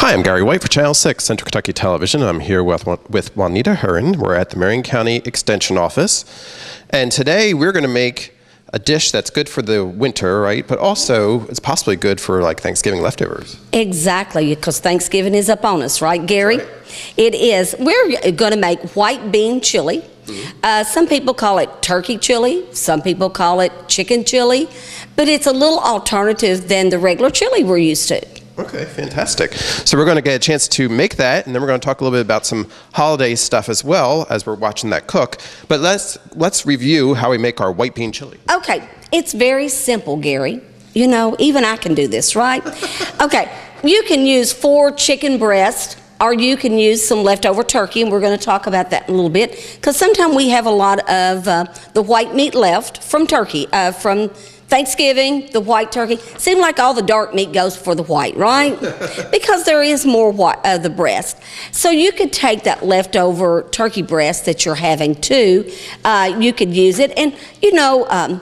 Hi, I'm Gary White for Channel 6, Central Kentucky Television. I'm here with Juanita Hearn. We're at the Marion County Extension Office. And today we're going to make a dish that's good for the winter, right? But also it's possibly good for like Thanksgiving leftovers. Exactly, because Thanksgiving is up on us, right, Gary? Right. It is. We're going to make white bean chili. Some people call it turkey chili. Some people call it chicken chili. But it's a little alternative than the regular chili we're used to. Okay, fantastic. So we're going to get a chance to make that, and then we're going to talk a little bit about some holiday stuff as well as we're watching that cook. But let's review how we make our white bean chili. Okay, it's very simple, Gary. You know, even I can do this, right? Okay, you can use 4 chicken breasts, or you can use some leftover turkey, and we're going to talk about that in a little bit, because sometimes we have a lot of the white meat left from turkey, from Thanksgiving, the white turkey. Seems like all the dark meat goes for the white, right? Because there is more white of the breast. So you could take that leftover turkey breast that you're having too. You could use it, and you know,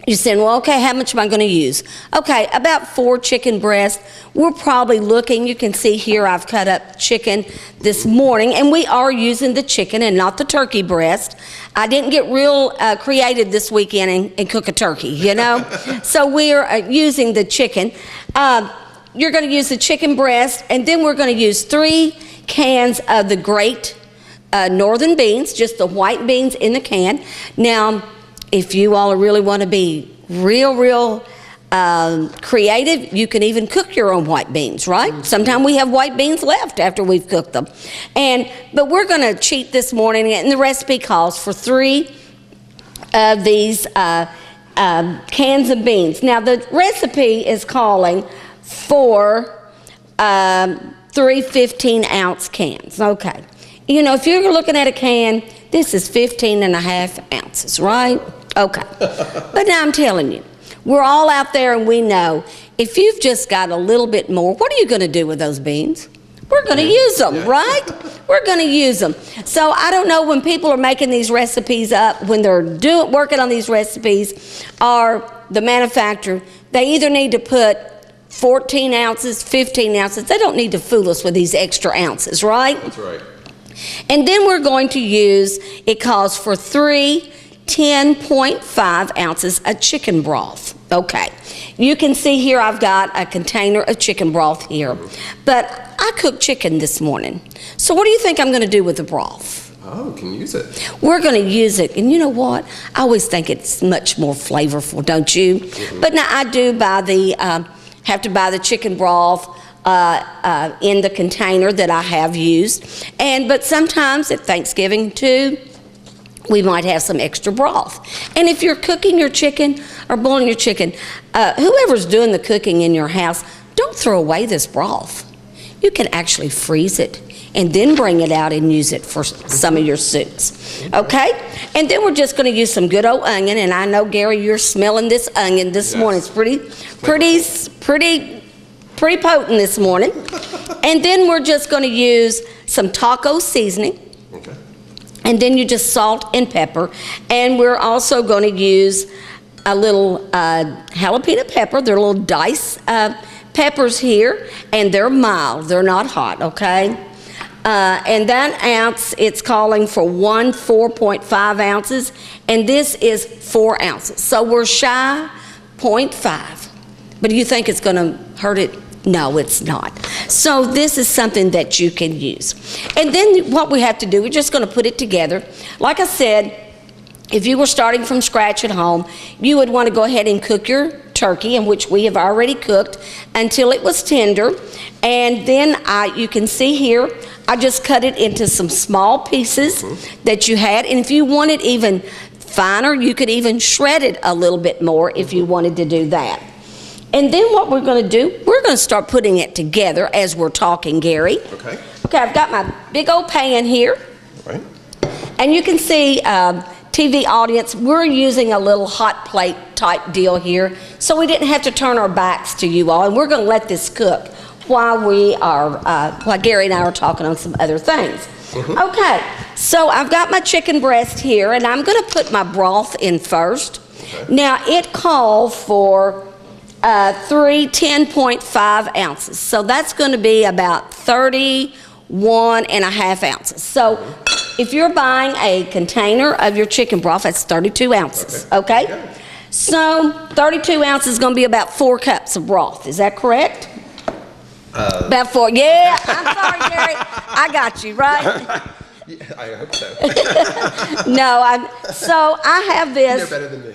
you're saying, well, okay, how much am I going to use? Okay, about 4 chicken breasts. We're probably looking, you can see here I've cut up chicken this morning, and we are using the chicken and not the turkey breast. I didn't get real creative this weekend and cook a turkey, you know? So we're using the chicken. You're going to use the chicken breast, and then we're going to use 3 cans of the great northern beans, just the white beans in the can. Now, if you all really want to be real creative, you can even cook your own white beans, right? Sometimes we have white beans left after we've cooked them. But we're going to cheat this morning, and the recipe calls for 3 of these cans of beans. Now, the recipe is calling for 3 15-ounce cans. Okay. You know, if you're looking at a can, this is 15.5 ounces, right? Okay. But now I'm telling you, we're all out there and we know if you've just got a little bit more, what are you going to do with those beans? We're going to use them, right? We're going to use them. So I don't know when people are making these recipes up, when they're working on these recipes, or the manufacturer, they either need to put 14 ounces, 15 ounces. They don't need to fool us with these extra ounces, right? That's right. And then we're going to use, it calls for 3 10.5 ounces of chicken broth. Okay, you can see here I've got a container of chicken broth here. But I cooked chicken this morning. So what do you think I'm going to do with the broth? Oh, can use it. We're going to use it. And you know what? I always think it's much more flavorful, don't you? But now I do buy have to buy the chicken broth in the container that I have used. But sometimes at Thanksgiving too, we might have some extra broth. And if you're cooking your chicken or boiling your chicken, whoever's doing the cooking in your house, don't throw away this broth. You can actually freeze it and then bring it out and use it for some of your soups. Okay? And then we're just going to use some good old onion. And I know, Gary, you're smelling this onion this morning. It's pretty potent this morning. And then we're just going to use some taco seasoning. Okay. And then you just salt and pepper. And we're also going to use a little jalapeno pepper. They're little dice peppers here, and they're mild. They're not hot, okay? And that ounce, it's calling for 4.5 ounces, and this is 4 ounces. So we're shy 0.5. But do you think it's going to hurt it? No, it's not. So this is something that you can use. And then what we have to do, we're just going to put it together. Like I said, if you were starting from scratch at home, you would want to go ahead and cook your turkey, in which we have already cooked, until it was tender. And then you can see here, I just cut it into some small pieces that you had. And if you want it even finer, you could even shred it a little bit more if you wanted to do that. And then what we're going to do, we're going to start putting it together as we're talking, Gary. Okay. Okay, I've got my big old pan here. Right. And you can see, TV audience, we're using a little hot plate type deal here, so we didn't have to turn our backs to you all. And we're going to let this cook while while Gary and I are talking on some other things. Okay, so I've got my chicken breast here, and I'm going to put my broth in first. Okay. Now, it called for three 10.5 ounces. So that's going to be about 31.5 ounces. So if you're buying a container of your chicken broth, that's 32 ounces, okay? So 32 ounces is going to be about 4 cups of broth. Is that correct? About 4. Yeah, I'm sorry, Gary. I got you, right? Yeah, I hope so. No, so I have this. You're better than me.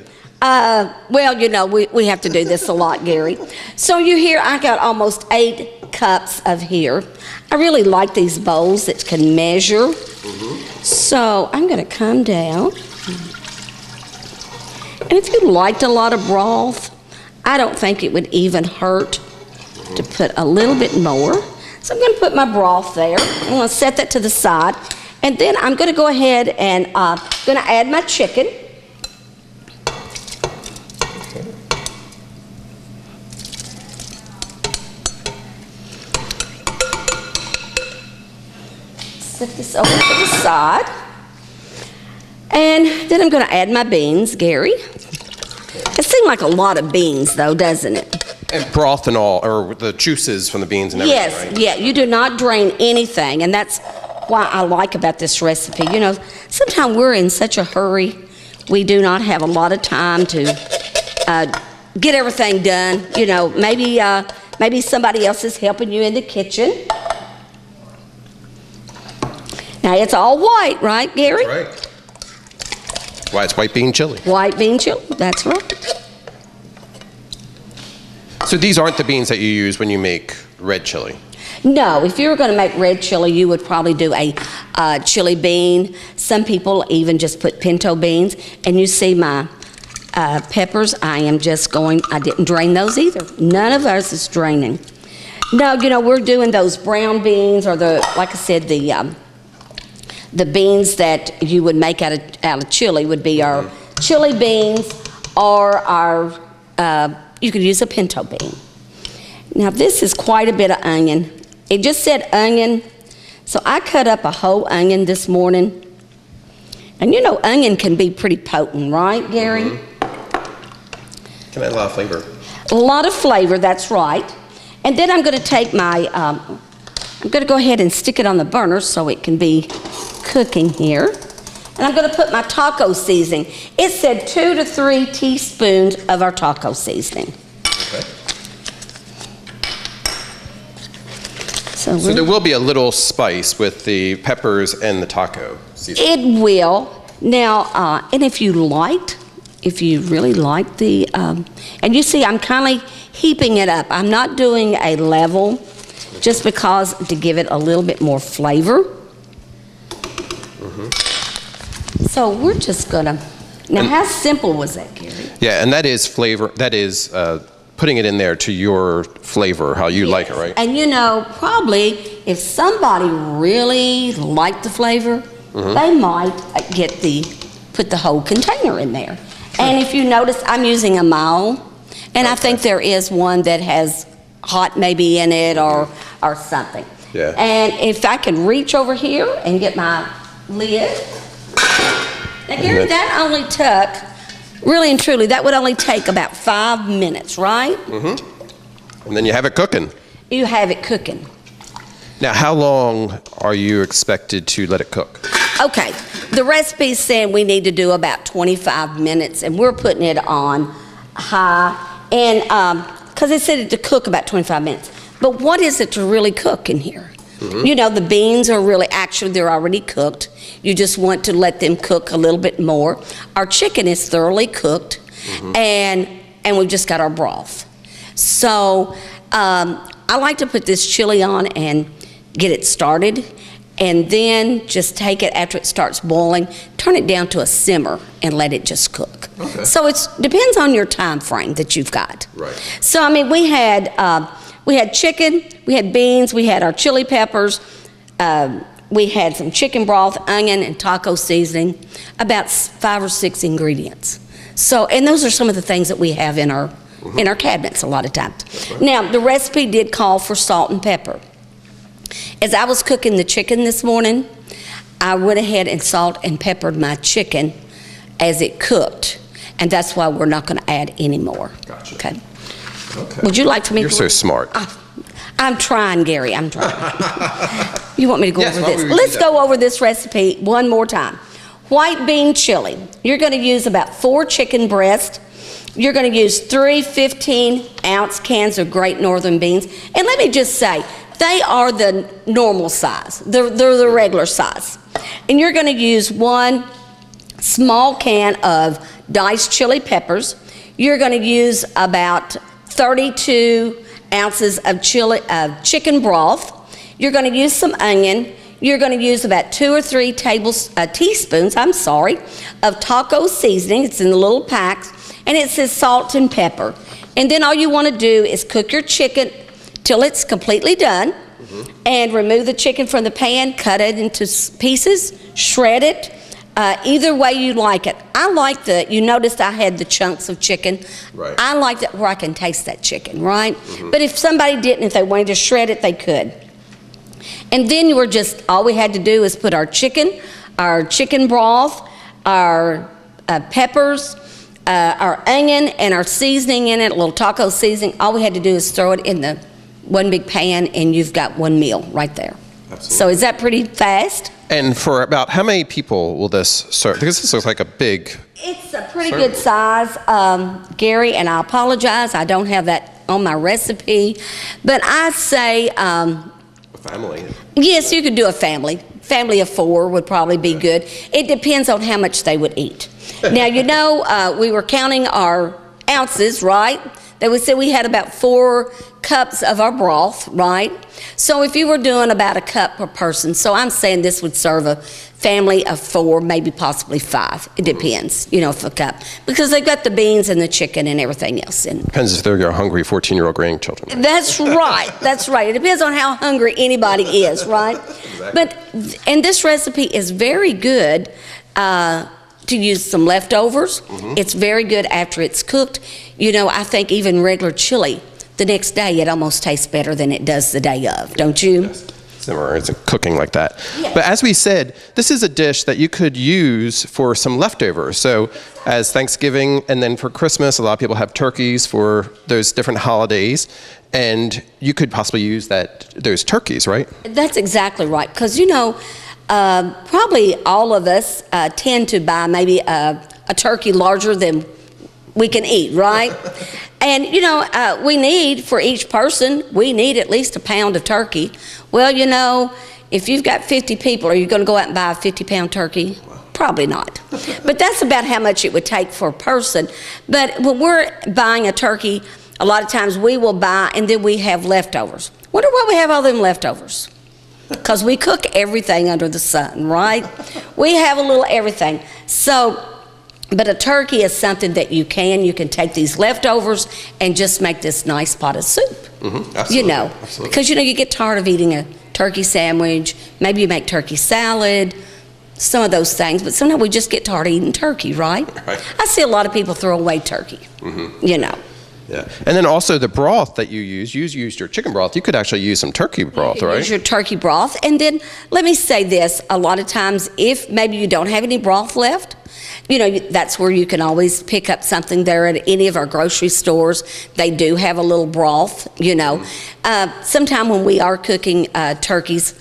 Well, you know, we have to do this a lot, Gary. So you hear I got almost 8 cups of here. I really like these bowls that can measure. So I'm going to come down. And if you liked a lot of broth, I don't think it would even hurt to put a little bit more. So I'm going to put my broth there. I'm going to set that to the side. And then I'm going to go ahead and going to add my chicken. Set this over to the side. And then I'm going to add my beans, Gary. It seems like a lot of beans, though, doesn't it? And broth and all, or the juices from the beans and everything, Yes, right? yeah, you do not drain anything, and that's why I like about this recipe. You know, sometimes we're in such a hurry, we do not have a lot of time to get everything done. You know, maybe somebody else is helping you in the kitchen. Now, it's all white, right, Gary? Right. Why, it's white bean chili. White bean chili, that's right. So these aren't the beans that you use when you make red chili? No, if you were going to make red chili, you would probably do a chili bean. Some people even just put pinto beans. And you see my peppers, I didn't drain those either. None of ours is draining. No, you know, we're doing those brown beans or like I said, the beans that you would make out of chili would be our chili beans or our, you could use a pinto bean. Now this is quite a bit of onion. It just said onion, so I cut up a whole onion this morning. And you know onion can be pretty potent, right, Gary? Can add a lot of flavor. A lot of flavor, that's right. And then I'm going to take my, I'm going to go ahead and stick it on the burner so it can be cooking here. And I'm going to put my taco seasoning. It said 2 to 3 teaspoons of our taco seasoning. Okay. So there will be a little spice with the peppers and the taco seasoning. it will. Now, and if you really like the, and you see I'm kind of heaping it up. I'm not doing a level just because to give it a little bit more flavor. So we're just gonna, now how simple was that, Gary? Yeah, and that is flavor, that is putting it in there to your flavor, how you like it, right? And you know, probably if somebody really liked the flavor, they might put the whole container in there. And if you notice, I'm using a Mao, and I think there is one that has hot maybe in it or something. Yeah. And if I could reach over here and get my lid. Now, Gary, that only took, really and truly, that would only take about 5 minutes, right? And then you have it cooking. You have it cooking. Now, how long are you expected to let it cook? Okay, the recipe's saying we need to do about 25 minutes, and we're putting it on high, and because it said it to cook about 25 minutes. But what is it to really cook in here? You know, the beans are really, actually, they're already cooked. You just want to let them cook a little bit more. Our chicken is thoroughly cooked, and we've just got our broth. So I like to put this chili on and get it started, and then just take it after it starts boiling, turn it down to a simmer, and let it just cook. Okay. So it depends on your time frame that you've got. Right. So, I mean, we had chicken, we had beans, we had our chili peppers, we had some chicken broth, onion, and taco seasoning, about 5 or 6 ingredients. So, and those are some of the things that we have in our cabinets a lot of times. Now, the recipe did call for salt and pepper. As I was cooking the chicken this morning, I went ahead and salt and peppered my chicken as it cooked, and that's why we're not going to add any more. Gotcha. Okay. Okay. Would you like for me You're to? so smart. I'm trying, Gary. I'm trying. You want me to go Yes, over why don't this? we do Let's that? go over this recipe one more time. White bean chili. You're going to use about 4 chicken breasts. You're going to use 3 15-ounce cans of Great Northern beans. And let me just say, they are the normal size. They're the regular size. And you're going to use 1 small can of diced chili peppers. You're going to use about 32 ounces of chicken broth. You're going to use some onion. You're going to use about 2 or 3 teaspoons, of taco seasoning. It's in the little packs, and it says salt and pepper. And then all you want to do is cook your chicken till it's completely done, and remove the chicken from the pan, cut it into pieces, shred it. Either way you like it. I like you noticed I had the chunks of chicken. Right. I like that where I can taste that chicken, right? But if somebody didn't, if they wanted to shred it, they could. And then all we had to do is put our chicken broth, our peppers, our onion, and our seasoning in it, a little taco seasoning. All we had to do is throw it in the one big pan, and you've got one meal right there. Absolutely. So is that pretty fast? And for about how many people will this serve? Because this looks like a big... It's a pretty good size, Gary, and I apologize. I don't have that on my recipe. But I say... a family. Yes, you could do a family. Family of 4 would probably be good. It depends on how much they would eat. Now, we were counting our ounces, right? We said we had about 4 cups of our broth, right? So if you were doing about a cup per person, so I'm saying this would serve a family of 4, maybe possibly 5. It depends, for a cup. Because they've got the beans and the chicken and everything else in. Depends if they're your hungry 14-year-old grandchildren. That's right. That's right. It depends on how hungry anybody is, right? Exactly. And this recipe is very good to use some leftovers. It's very good after it's cooked. I think even regular chili, the next day it almost tastes better than it does the day of, don't you? Yes. Simmer, it's cooking like that. Yes. But as we said, this is a dish that you could use for some leftovers. So as Thanksgiving and then for Christmas, a lot of people have turkeys for those different holidays. And you could possibly use those turkeys, right? That's exactly right. Because, probably all of us tend to buy maybe a turkey larger than we can eat, right? And, we need, for each person, we need at least a pound of turkey. Well, if you've got 50 people, are you going to go out and buy a 50-pound turkey? Probably not. But that's about how much it would take for a person. But when we're buying a turkey, a lot of times we will buy, and then we have leftovers. Wonder why we have all them leftovers? Because we cook everything under the sun, right? We have a little everything. But a turkey is something that you can take these leftovers and just make this nice pot of soup. Absolutely. Absolutely. Because you get tired of eating a turkey sandwich. Maybe you make turkey salad, some of those things. But sometimes we just get tired of eating turkey, right? Right. I see a lot of people throw away turkey. Yeah. And then also the broth that you used your chicken broth. You could actually use some turkey broth, right? Use your turkey broth. And then let me say this, a lot of times if maybe you don't have any broth left, that's where you can always pick up something there at any of our grocery stores. They do have a little broth, Sometime when we are cooking turkeys,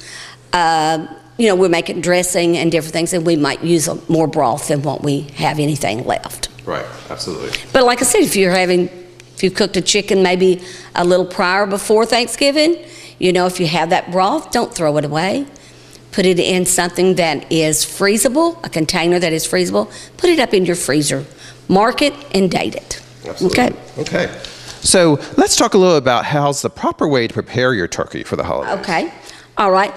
we're making dressing and different things, and we might use more broth than what we have anything left. Right, absolutely. But like I said, if you've cooked a chicken maybe a little prior before Thanksgiving, if you have that broth, don't throw it away. Put it in something that is freezable, a container that is freezable. Put it up in your freezer. Mark it and date it. Absolutely. Okay. So let's talk a little about how's the proper way to prepare your turkey for the holidays. Okay. All right.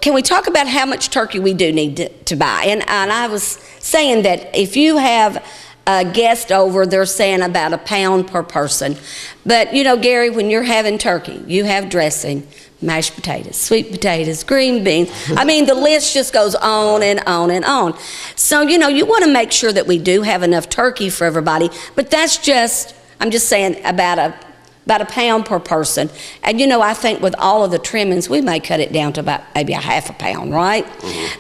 Can we talk about how much turkey we do need to buy? And I was saying that if you have a guest over, they're saying about a pound per person. But, Gary, when you're having turkey, you have dressing, mashed potatoes, sweet potatoes, green beans. I mean, the list just goes on and on and on. So, you want to make sure that we do have enough turkey for everybody. But I'm just saying about a pound per person. And, I think with all of the trimmings, we may cut it down to about maybe a half a pound, right?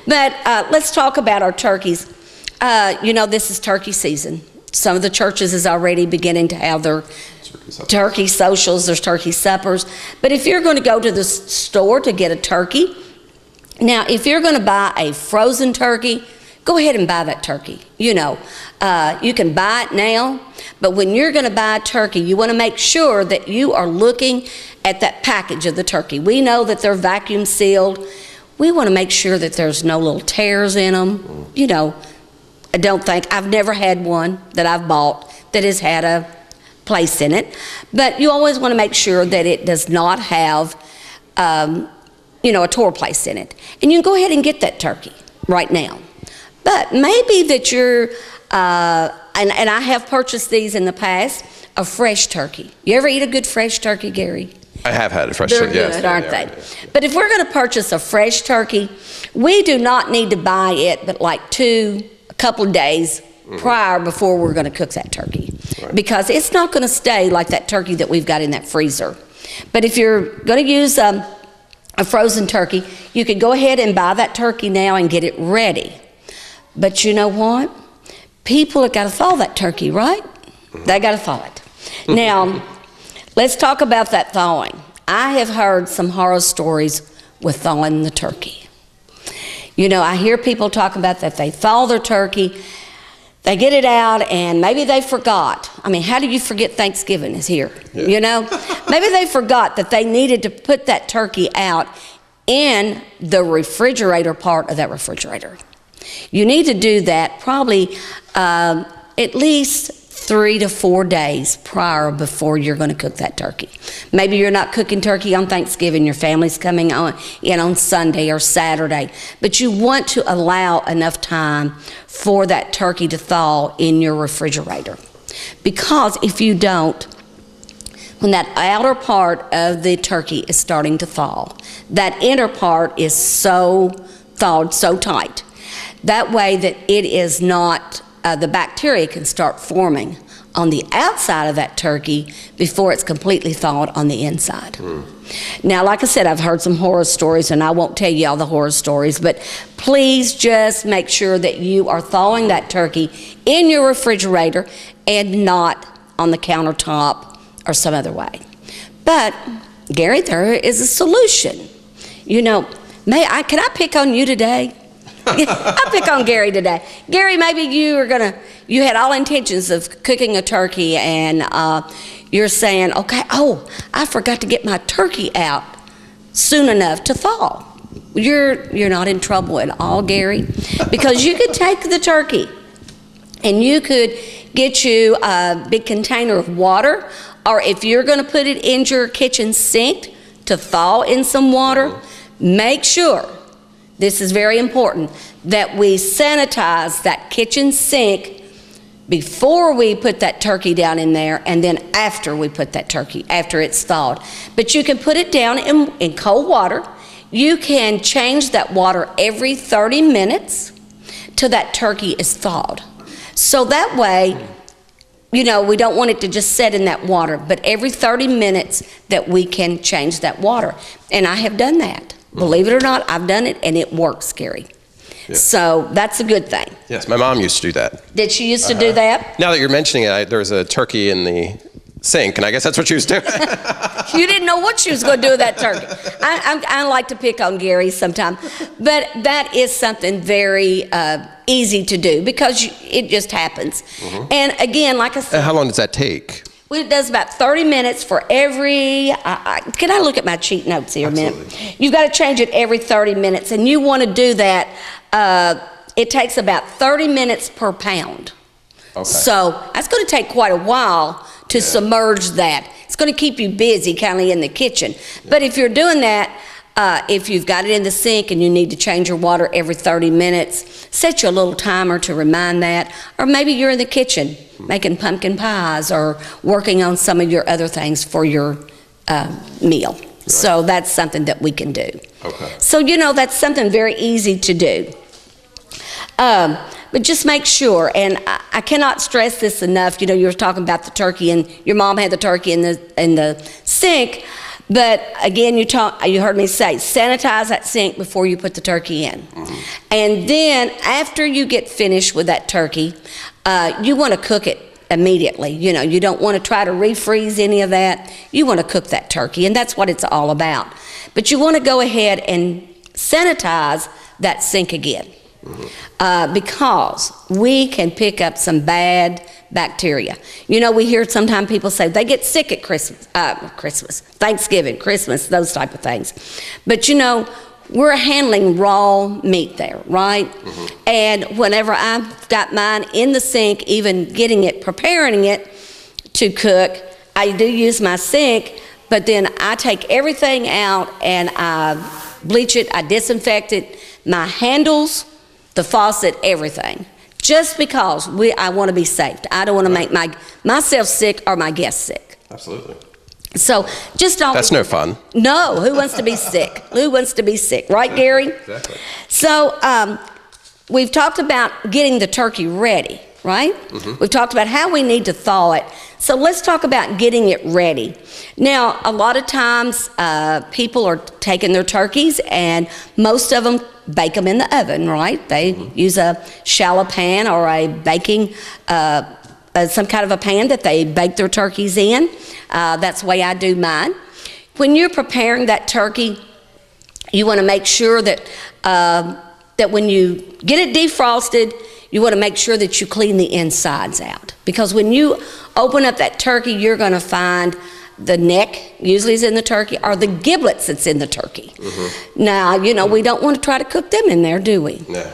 But let's talk about our turkeys. This is turkey season. Some of the churches is already beginning to have their turkey socials, there's turkey suppers. But if you're going to go to the store to get a turkey, now if you're going to buy a frozen turkey, go ahead and buy that turkey. You know, you can buy it now, but when you're going to buy a turkey, you want to make sure that you are looking at that package of the turkey. We know that they're vacuum sealed. We want to make sure that there's no little tears in them. You know, I've never had one that I've bought that has had a place in it, but you always want to make sure that it does not have, you know, a tore place in it. And you can go ahead and get that turkey right now. But maybe that you're, and I have purchased these in the past, a fresh turkey. You ever eat a good fresh turkey, Gary? I have had a fresh They're turkey. good, Yes, aren't they? But if we're going to purchase a fresh turkey, we do not need to buy it but like a couple of days prior before we're going to cook that turkey. Right. Because it's not going to stay like that turkey that we've got in that freezer. But if you're going to use a frozen turkey, you could go ahead and buy that turkey now and get it ready. But you know what? People have got to thaw that turkey, right? They got to thaw it. Now, let's talk about that thawing. I have heard some horror stories with thawing the turkey. You know, I hear people talk about that they thaw their turkey, they get it out, and maybe they forgot. I mean, how do you forget Thanksgiving is here? Yeah. You know? Maybe they forgot that they needed to put that turkey out in the refrigerator part of that refrigerator. You need to do that probably at least 3 to 4 days prior before you're going to cook that turkey. Maybe you're not cooking turkey on Thanksgiving, your family's coming in on Sunday or Saturday, but you want to allow enough time for that turkey to thaw in your refrigerator. Because if you don't, when that outer part of the turkey is starting to thaw, that inner part is so thawed, so tight. That way that it is not, the bacteria can start forming on the outside of that turkey before it's completely thawed on the inside. Now, like I said, I've heard some horror stories, and I won't tell you all the horror stories, but please just make sure that you are thawing that turkey in your refrigerator and not on the countertop or some other way. But, Gary, there is a solution. You know, can I pick on you today? I'll pick on Gary today. Gary, maybe you had all intentions of cooking a turkey, and you're saying, okay, I forgot to get my turkey out soon enough to thaw. You're not in trouble at all, Gary, because you could take the turkey and you could get you a big container of water, or if you're going to put it in your kitchen sink to thaw in some water, make sure, this is very important, that we sanitize that kitchen sink before we put that turkey down in there, and then after we put that turkey, after it's thawed. But you can put it down in cold water. You can change that water every 30 minutes till that turkey is thawed. So that way, you know, we don't want it to just sit in that water, but every 30 minutes that we can change that water. And I have done that. Believe it or not, I've done it, and it works, Gary. Yeah. So that's a good thing. Yes, my mom used to do that. Did she used to do that? Now that you're mentioning it, there was a turkey in the sink, and I guess that's what she was doing. You didn't know what she was going to do with that turkey. I like to pick on Gary sometimes, but that is something very easy to do because it just happens. And again, like I said, how long does that take? Well, it does about 30 minutes for every, can I look at my cheat notes here a minute? You've got to change it every 30 minutes, and you want to do that, it takes about 30 minutes per pound. Okay. So that's going to take quite a while to submerge that. It's going to keep you busy kind of in the kitchen. Yeah. But if you're doing that, if you've got it in the sink and you need to change your water every 30 minutes, set you a little timer to remind that. Or maybe you're in the kitchen making pumpkin pies or working on some of your other things for your meal. Right. So that's something that we can do. Okay. So, you know, that's something very easy to do. But just make sure, and I cannot stress this enough. You know, you were talking about the turkey, and your mom had the turkey in the sink. But again, you heard me say, sanitize that sink before you put the turkey in. And then after you get finished with that turkey, you want to cook it immediately. You know, you don't want to try to refreeze any of that. You want to cook that turkey, and that's what it's all about. But you want to go ahead and sanitize that sink again, because we can pick up some bad bacteria. You know, we hear sometimes people say they get sick at Thanksgiving, Christmas, those type of things. But you know, we're handling raw meat there, right? And whenever I've got mine in the sink, even preparing it to cook, I do use my sink, but then I take everything out and I bleach it, I disinfect it, my handles, the faucet, everything. Just because I want to be safe. I don't want to make myself sick or my guests sick. Absolutely. So just always. That's no fun. No, who wants to be sick? Who wants to be sick, right, Gary? Exactly. So we've talked about getting the turkey ready, right? We've talked about how we need to thaw it. So let's talk about getting it ready. Now, a lot of times people are taking their turkeys, and most of them bake them in the oven, right? They use a shallow pan or a baking some kind of a pan that they bake their turkeys in. That's the way I do mine. When you're preparing that turkey, you want to make sure that that when you get it defrosted, you want to make sure that you clean the insides out. Because when you open up that turkey, you're going to find the neck usually is in the turkey, or the giblets that's in the turkey. Now, you know, we don't want to try to cook them in there, do we? No.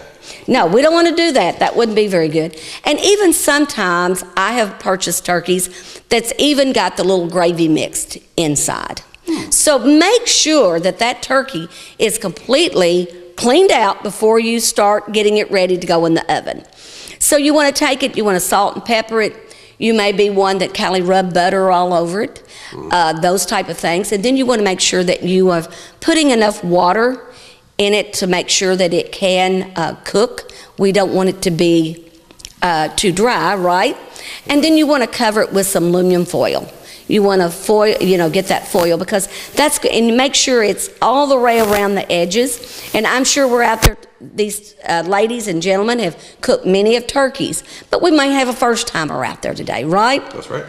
No, we don't want to do that. That wouldn't be very good. And even sometimes I have purchased turkeys that's even got the little gravy mixed inside. So make sure that that turkey is completely cleaned out before you start getting it ready to go in the oven. So you want to take it, you want to salt and pepper it. You may be one that Callie rub butter all over it, those type of things. And then you want to make sure that you are putting enough water in it to make sure that it can cook. We don't want it to be too dry, right? And then you want to cover it with some aluminum foil. You want to foil, you know, get that foil, because that's good. And make sure it's all the way around the edges. And I'm sure we're out there, these ladies and gentlemen have cooked many of turkeys, but we may have a first timer out there today, right? That's right.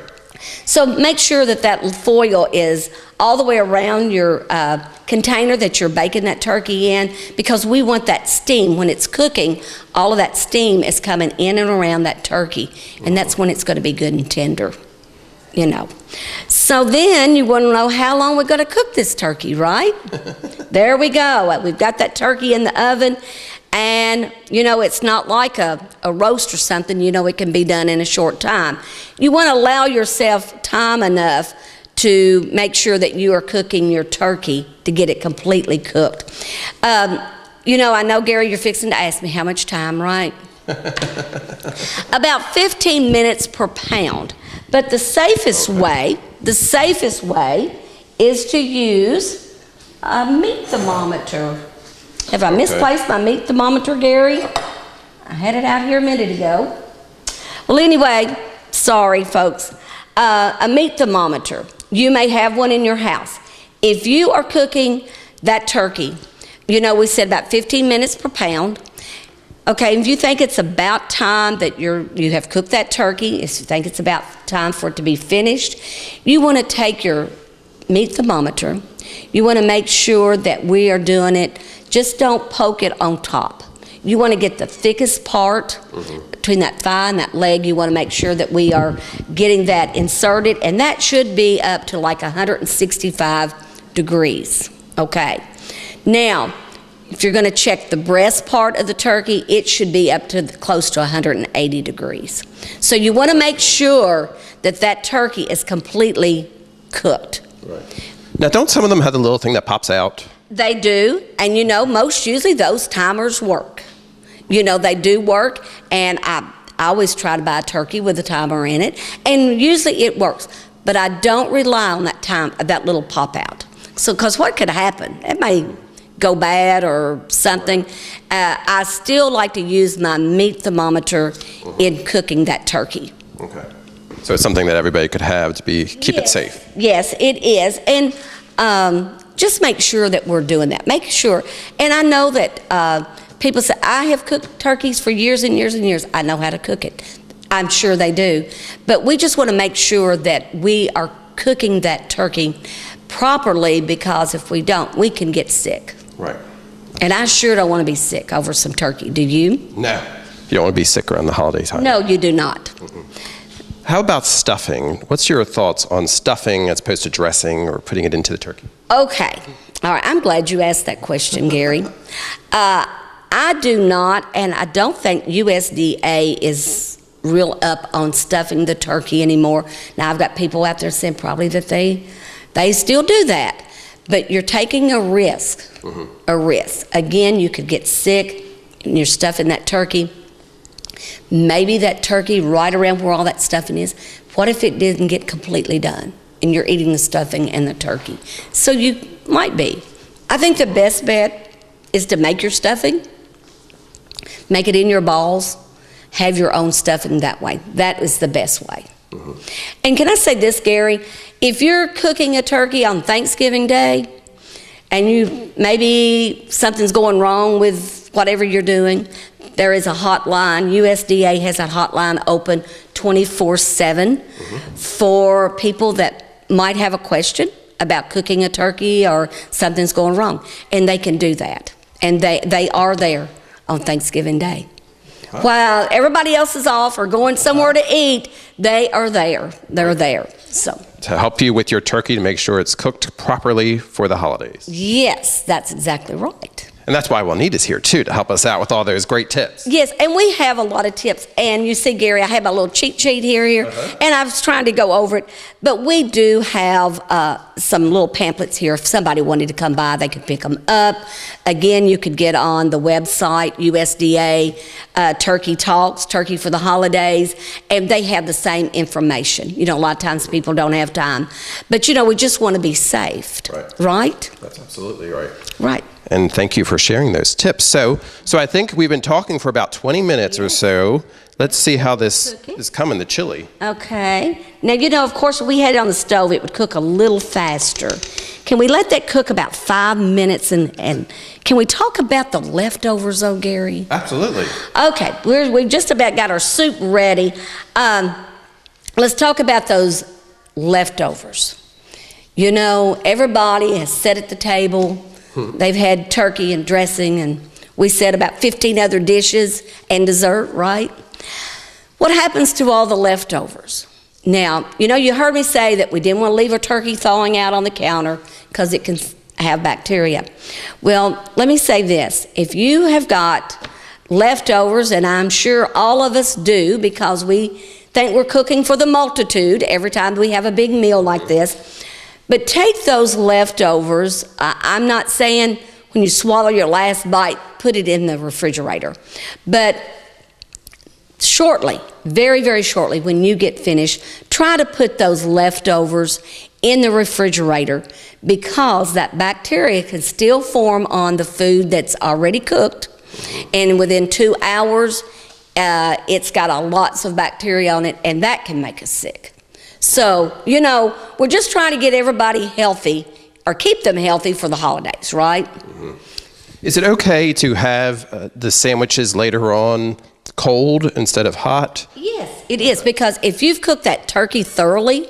So make sure that that foil is all the way around your container that you're baking that turkey in, because we want that steam when it's cooking. All of that steam is coming in and around that turkey, and that's when it's going to be good and tender, you know. So then you want to know how long we're going to cook this turkey, right? There we go. We've got that turkey in the oven. And, you know, it's not like a roast or something. You know, it can be done in a short time. You want to allow yourself time enough to make sure that you are cooking your turkey to get it completely cooked. You know, I know, Gary, you're fixing to ask me how much time, right? About 15 minutes per pound. But the safest way is to use a meat thermometer. Have I misplaced my meat thermometer, Gary? I had it out here a minute ago. Well, anyway, sorry, folks. A meat thermometer. You may have one in your house. If you are cooking that turkey, you know, we said about 15 minutes per pound. Okay, if you think it's about time that you have cooked that turkey, if you think it's about time for it to be finished, you want to take your meat thermometer. You want to make sure that we are doing it. Just don't poke it on top. You want to get the thickest part between that thigh and that leg. You want to make sure that we are getting that inserted, and that should be up to like 165 degrees. Okay. Now, if you're going to check the breast part of the turkey, it should be up to close to 180 degrees. So you want to make sure that that turkey is completely cooked. Right. Now, don't some of them have the little thing that pops out? They do, and you know, most usually those timers work. You know, they do work, and I always try to buy a turkey with a timer in it, and usually it works. But I don't rely on that little pop out. So, because what could happen? It may go bad or something. I still like to use my meat thermometer in cooking that turkey. Okay. So it's something that everybody could have to keep it safe. Yes, it is. And just make sure that we're doing that. Make sure. And I know that people say, I have cooked turkeys for years and years and years. I know how to cook it. I'm sure they do. But we just want to make sure that we are cooking that turkey properly, because if we don't, we can get sick. Right. And I sure don't want to be sick over some turkey. Do you? No. You don't want to be sick around the holiday time. No, you do not. How about stuffing? What's your thoughts on stuffing as opposed to dressing or putting it into the turkey? Okay. All right. I'm glad you asked that question, Gary. I do not, and I don't think USDA is real up on stuffing the turkey anymore. Now, I've got people out there saying probably that they still do that. But you're taking a risk, a risk. Again, you could get sick and you're stuffing that turkey. Maybe that turkey right around where all that stuffing is, what if it didn't get completely done and you're eating the stuffing and the turkey? So you might be. I think the best bet is to make your stuffing, make it in your balls, have your own stuffing that way. That is the best way. And can I say this, Gary? If you're cooking a turkey on Thanksgiving Day and maybe something's going wrong with whatever you're doing, there is a hotline. USDA has a hotline open 24/7 for people that might have a question about cooking a turkey or something's going wrong. And they can do that. And they are there on Thanksgiving Day. While everybody else is off or going somewhere to eat, they are there. They're there. So to help you with your turkey to make sure it's cooked properly for the holidays. Yes, that's exactly right. And that's why Juanita's here too, to help us out with all those great tips. Yes, and we have a lot of tips. And you see, Gary, I have my little cheat sheet here, and I was trying to go over it. But we do have some little pamphlets here. If somebody wanted to come by, they could pick them up. Again, you could get on the website, USDA Turkey Talks, Turkey for the Holidays, and they have the same information. You know, a lot of times people don't have time. But, you know, we just want to be safe, right? That's absolutely right. Right. And thank you for sharing those tips. So I think we've been talking for about 20 minutes or so. Let's see how this is coming, the chili. Okay. Now, you know, of course, if we had it on the stove, it would cook a little faster. Can we let that cook about 5 minutes? And can we talk about the leftovers, though, Gary? Absolutely. Okay. We've just about got our soup ready. Let's talk about those leftovers. You know, everybody has sat at the table. They've had turkey and dressing, and we said about 15 other dishes and dessert, right? What happens to all the leftovers? Now, you know, you heard me say that we didn't want to leave a turkey thawing out on the counter because it can have bacteria. Well, let me say this. If you have got leftovers, and I'm sure all of us do because we think we're cooking for the multitude every time we have a big meal like this, but take those leftovers. I'm not saying when you swallow your last bite, put it in the refrigerator. But shortly, very, very shortly, when you get finished, try to put those leftovers in the refrigerator, because that bacteria can still form on the food that's already cooked. And within 2 hours, it's got lots of bacteria on it, and that can make us sick. So, you know, we're just trying to get everybody healthy, or keep them healthy for the holidays, right? Is it okay to have the sandwiches later on cold instead of hot? Yes, it is, because if you've cooked that turkey thoroughly,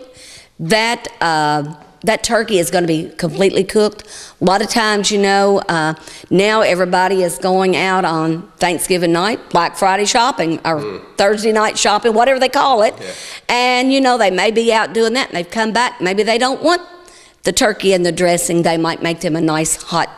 that turkey is going to be completely cooked. A lot of times, you know, now everybody is going out on Thanksgiving night, Black Friday shopping, or Thursday night shopping, whatever they call it. Yeah. And, you know, they may be out doing that, and they've come back. Maybe they don't want the turkey and the dressing. They might make them a nice hot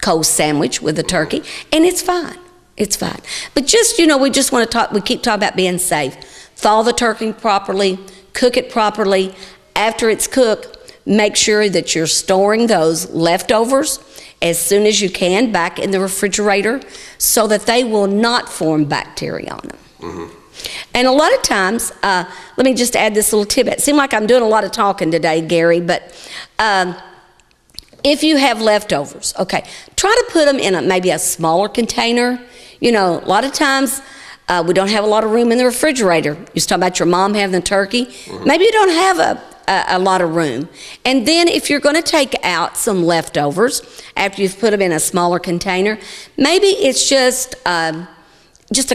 cold sandwich with the turkey, and it's fine. It's fine. But just, you know, we just want to talk, we keep talking about being safe. Thaw the turkey properly, cook it properly. After it's cooked, make sure that you're storing those leftovers as soon as you can back in the refrigerator so that they will not form bacteria on them. And a lot of times, let me just add this little tidbit. It seems like I'm doing a lot of talking today, Gary, but if you have leftovers, okay, try to put them in maybe a smaller container. You know, a lot of times we don't have a lot of room in the refrigerator. You was talking about your mom having the turkey. Maybe you don't have a lot of room. And then if you're going to take out some leftovers after you've put them in a smaller container, maybe it's just a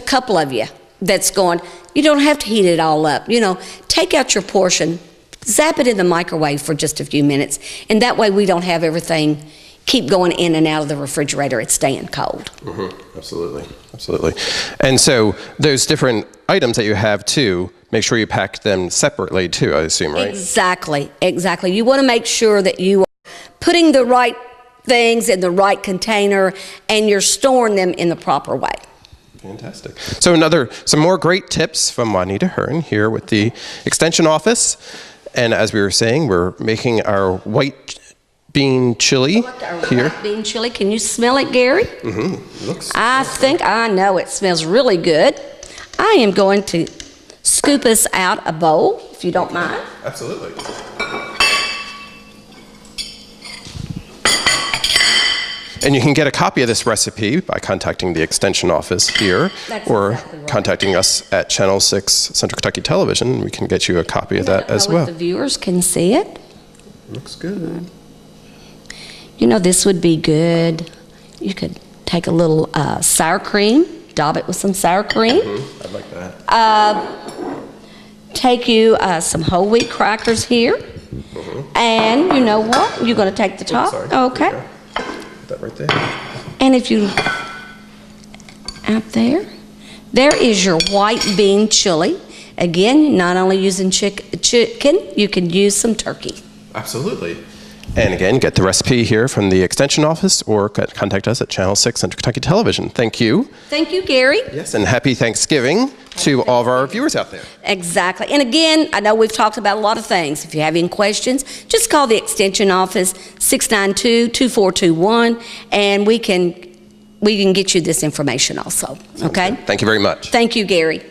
couple of you that's going, you don't have to heat it all up. You know, take out your portion, zap it in the microwave for just a few minutes, and that way we don't have everything keep going in and out of the refrigerator. It's staying cold. Absolutely, absolutely. And so those different items that you have too, make sure you pack them separately too, I assume, right? Exactly, exactly. You want to make sure that you are putting the right things in the right container and you're storing them in the proper way. Fantastic. So some more great tips from Juanita Hearn here with the Extension Office. And as we were saying, we're making our white bean chili here. White bean chili. Can you smell it, Gary? Looks I know it smells really good. I am going to scoop us out a bowl, if you don't mind. Absolutely. And you can get a copy of this recipe by contacting the Extension Office here, or exactly right. contacting us at Channel 6 Central Kentucky Television. We can get you a copy of that as well. The viewers can see it. Looks good. You know, this would be good. You could take a little sour cream, daub it with some sour cream. I'd like that. Take you some whole wheat crackers here. And you know what? You're going to take the top. Sorry. Okay. There you go. Put that right there. And if you, out there is your white bean chili. Again, not only using chicken, you can use some turkey. Absolutely. And again, get the recipe here from the Extension Office or contact us at Channel 6 Central Kentucky Television. Thank you. Thank you, Gary. Yes, and happy Thanksgiving to all of our viewers out there. Exactly. And again, I know we've talked about a lot of things. If you have any questions, just call the Extension Office, 692-2421, and we can get you this information also. Okay? Thank you very much. Thank you, Gary.